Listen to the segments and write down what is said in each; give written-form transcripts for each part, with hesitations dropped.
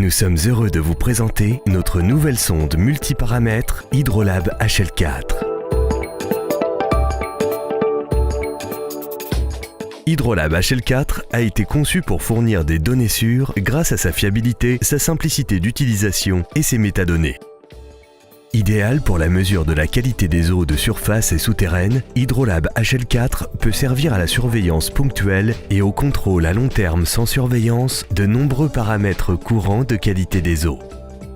Nous sommes heureux de vous présenter notre nouvelle sonde multiparamètres Hydrolab HL4. Hydrolab HL4 a été conçu pour fournir des données sûres grâce à sa fiabilité, sa simplicité d'utilisation et ses métadonnées. Idéal pour la mesure de la qualité des eaux de surface et souterraines, Hydrolab HL4 peut servir à la surveillance ponctuelle et au contrôle à long terme sans surveillance de nombreux paramètres courants de qualité des eaux.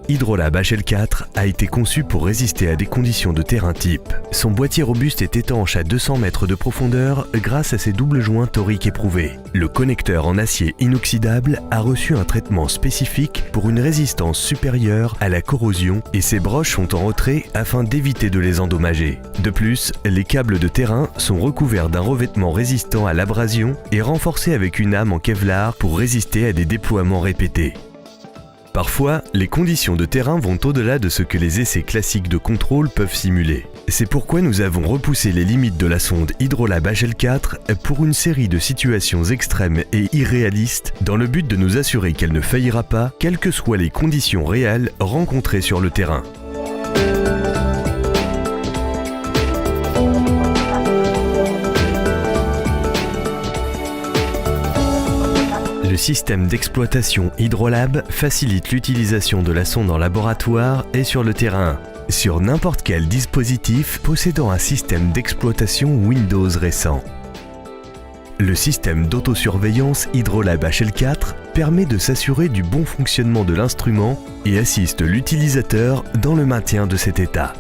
Hydrolab HL4 a été conçu pour résister à des conditions de terrain type. Son boîtier robuste est étanche à 200 mètres de profondeur grâce à ses doubles joints toriques éprouvés. Le connecteur en acier inoxydable a reçu un traitement spécifique pour une résistance supérieure à la corrosion et ses broches sont en retrait afin d'éviter de les endommager. De plus, les câbles de terrain sont recouverts d'un revêtement résistant à l'abrasion et renforcés avec une âme en Kevlar pour résister à des déploiements répétés. Parfois, les conditions de terrain vont au-delà de ce que les essais classiques de contrôle peuvent simuler. C'est pourquoi nous avons repoussé les limites de la sonde Hydrolab HL4 pour une série de situations extrêmes et irréalistes dans le but de nous assurer qu'elle ne faillira pas, quelles que soient les conditions réelles rencontrées sur le terrain. Le système d'exploitation Hydrolab facilite l'utilisation de la sonde en laboratoire et sur le terrain, sur n'importe quel dispositif possédant un système d'exploitation Windows récent. Le système d'autosurveillance Hydrolab HL4 permet de s'assurer du bon fonctionnement de l'instrument et assiste l'utilisateur dans le maintien de cet état.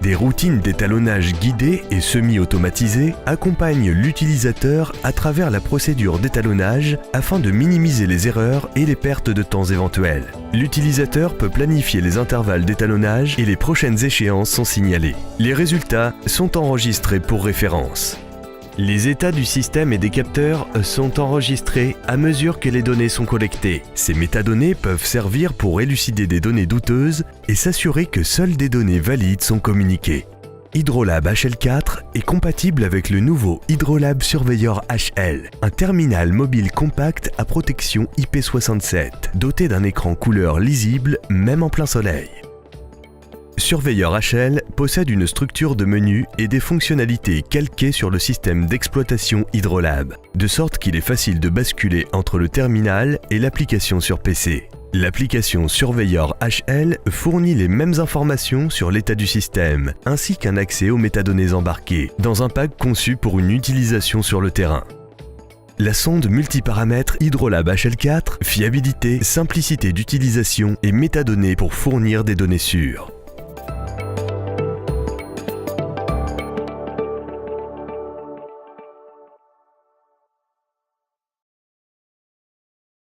Des routines d'étalonnage guidées et semi-automatisées accompagnent l'utilisateur à travers la procédure d'étalonnage afin de minimiser les erreurs et les pertes de temps éventuelles. L'utilisateur peut planifier les intervalles d'étalonnage et les prochaines échéances sont signalées. Les résultats sont enregistrés pour référence. Les états du système et des capteurs sont enregistrés à mesure que les données sont collectées. Ces métadonnées peuvent servir pour élucider des données douteuses et s'assurer que seules des données valides sont communiquées. Hydrolab HL4 est compatible avec le nouveau Hydrolab Surveyor HL, un terminal mobile compact à protection IP67, doté d'un écran couleur lisible même en plein soleil. Surveyor HL possède une structure de menu et des fonctionnalités calquées sur le système d'exploitation Hydrolab, de sorte qu'il est facile de basculer entre le terminal et l'application sur PC. L'application Surveyor HL fournit les mêmes informations sur l'état du système, ainsi qu'un accès aux métadonnées embarquées, dans un pack conçu pour une utilisation sur le terrain. La sonde multiparamètres Hydrolab HL4, fiabilité, simplicité d'utilisation et métadonnées pour fournir des données sûres.